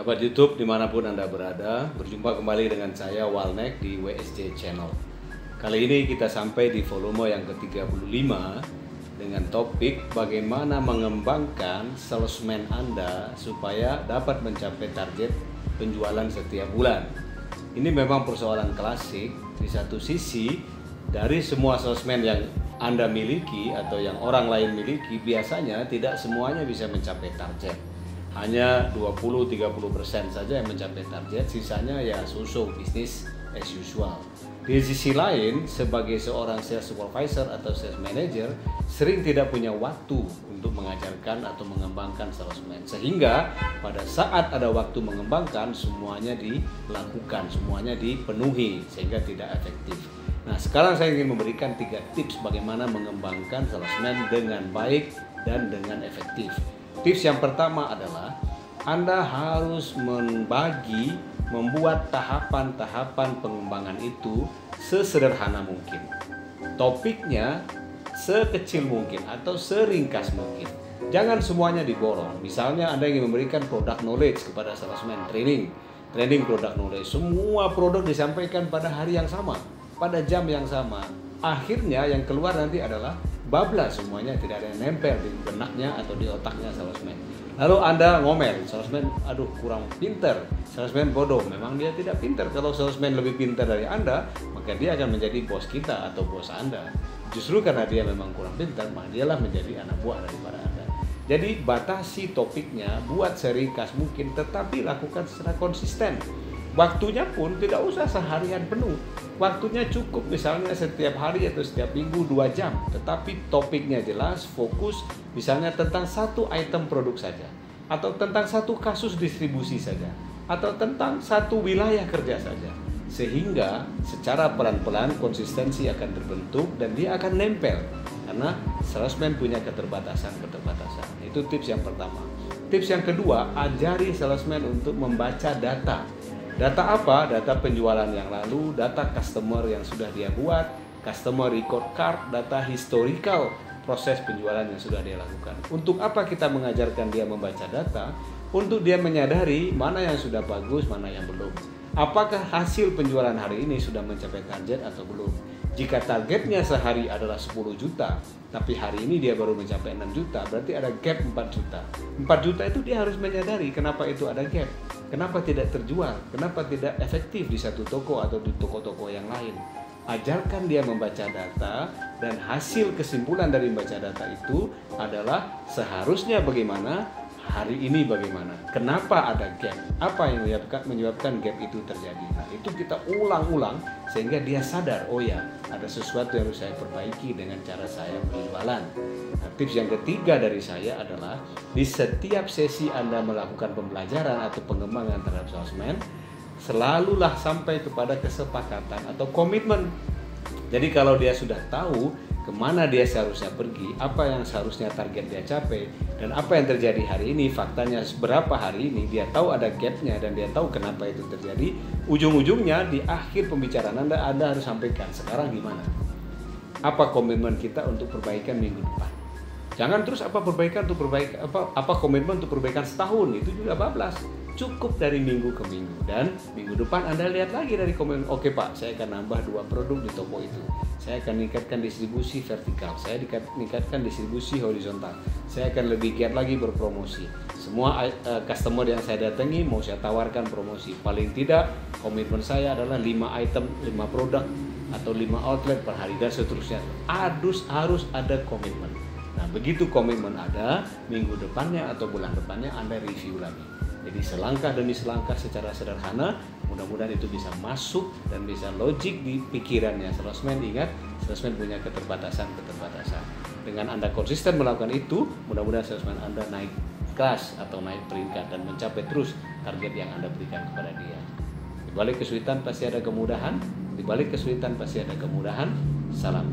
Sahabat YouTube dimanapun Anda berada, berjumpa kembali dengan saya Walnek di WSJ Channel. Kali ini kita sampai di volume yang ke-35 dengan topik bagaimana mengembangkan salesman Anda supaya dapat mencapai target penjualan setiap bulan. Ini memang persoalan klasik. Di satu sisi, dari semua salesman yang Anda miliki atau yang orang lain miliki, biasanya tidak semuanya bisa mencapai target. Hanya 20-30% saja yang mencapai target, sisanya ya so-so, bisnis as usual. Di sisi lain, sebagai seorang sales supervisor atau sales manager, sering tidak punya waktu untuk mengajarkan atau mengembangkan salesman. Sehingga pada saat ada waktu mengembangkan, semuanya dilakukan, semuanya dipenuhi, sehingga tidak efektif. Nah, sekarang saya ingin memberikan 3 tips bagaimana mengembangkan salesman dengan baik dan dengan efektif. Tips yang pertama adalah Anda harus membuat tahapan-tahapan pengembangan itu sesederhana mungkin. Topiknya sekecil mungkin atau seringkas mungkin. Jangan semuanya diborong. Misalnya Anda ingin memberikan product knowledge kepada salesman, training product knowledge. Semua produk disampaikan pada hari yang sama, pada jam yang sama. Akhirnya yang keluar nanti adalah bablas, semuanya tidak ada yang nempel di benaknya atau di otaknya salesman. Lalu Anda ngomel, salesman aduh kurang pinter, salesman bodoh. Memang dia tidak pinter. Kalau salesman lebih pintar dari Anda, maka dia akan menjadi bos kita atau bos Anda. Justru karena dia memang kurang pintar, maka dialah menjadi anak buah daripada Anda. Jadi batasi topiknya, buat seringkas mungkin, tetapi lakukan secara konsisten. Waktunya pun tidak usah seharian penuh. Waktunya cukup misalnya setiap hari atau setiap minggu 2 jam. Tetapi topiknya jelas, fokus, misalnya tentang satu item produk saja. Atau tentang satu kasus distribusi saja. Atau tentang satu wilayah kerja saja. Sehingga secara pelan-pelan konsistensi akan terbentuk dan dia akan nempel. Karena salesman punya keterbatasan. Itu tips yang pertama. Tips yang kedua, ajari salesman untuk membaca data. Data apa? Data penjualan yang lalu, data customer yang sudah dia buat, customer record card, data historical proses penjualan yang sudah dia lakukan. Untuk apa kita mengajarkan dia membaca data? Untuk dia menyadari mana yang sudah bagus, mana yang belum. Apakah hasil penjualan hari ini sudah mencapai target atau belum? Jika targetnya sehari adalah 10 juta, tapi hari ini dia baru mencapai 6 juta, berarti ada gap 4 juta. 4 juta itu dia harus menyadari kenapa itu ada gap. Kenapa tidak terjual? Kenapa tidak efektif di satu toko atau di toko-toko yang lain? Ajarkan dia membaca data, dan hasil kesimpulan dari membaca data itu adalah seharusnya bagaimana, hari ini bagaimana, kenapa ada gap, apa yang menyebabkan gap itu terjadi. Nah, itu kita ulang-ulang sehingga dia sadar, oh ya, ada sesuatu yang harus saya perbaiki dengan cara saya berjualan. Nah, tips yang ketiga dari saya adalah di setiap sesi Anda melakukan pembelajaran atau pengembangan terhadap salesman, selalulah sampai kepada kesepakatan atau komitmen. Jadi kalau dia sudah tahu kemana dia seharusnya pergi, apa yang seharusnya target dia capai, dan apa yang terjadi hari ini, faktanya berapa hari ini, dia tahu ada gapnya dan dia tahu kenapa itu terjadi. Ujung-ujungnya di akhir pembicaraan Anda harus sampaikan, sekarang gimana? Apa komitmen kita untuk perbaikan minggu depan? Jangan terus apa komitmen untuk perbaikan setahun, itu juga bablas. Cukup dari minggu ke minggu, dan minggu depan Anda lihat lagi dari komitmen. Oke Pak, saya akan nambah 2 produk di toko itu. Saya akan meningkatkan distribusi vertikal, saya meningkatkan distribusi horizontal. Saya akan lebih giat lagi berpromosi. Semua customer yang saya datangi mau saya tawarkan promosi. Paling tidak komitmen saya adalah 5 item, 5 produk atau 5 outlet per hari dan seterusnya. Harus ada komitmen. Nah, begitu komitmen ada, minggu depannya atau bulan depannya Anda review lagi. Jadi selangkah demi selangkah secara sederhana, mudah-mudahan itu bisa masuk dan bisa logik di pikirannya salesman. Ingat, salesman punya keterbatasan. Dengan Anda konsisten melakukan itu, mudah-mudahan salesman Anda naik kelas atau naik peringkat dan mencapai terus target yang Anda berikan kepada dia. Di balik kesulitan pasti ada kemudahan. Salam.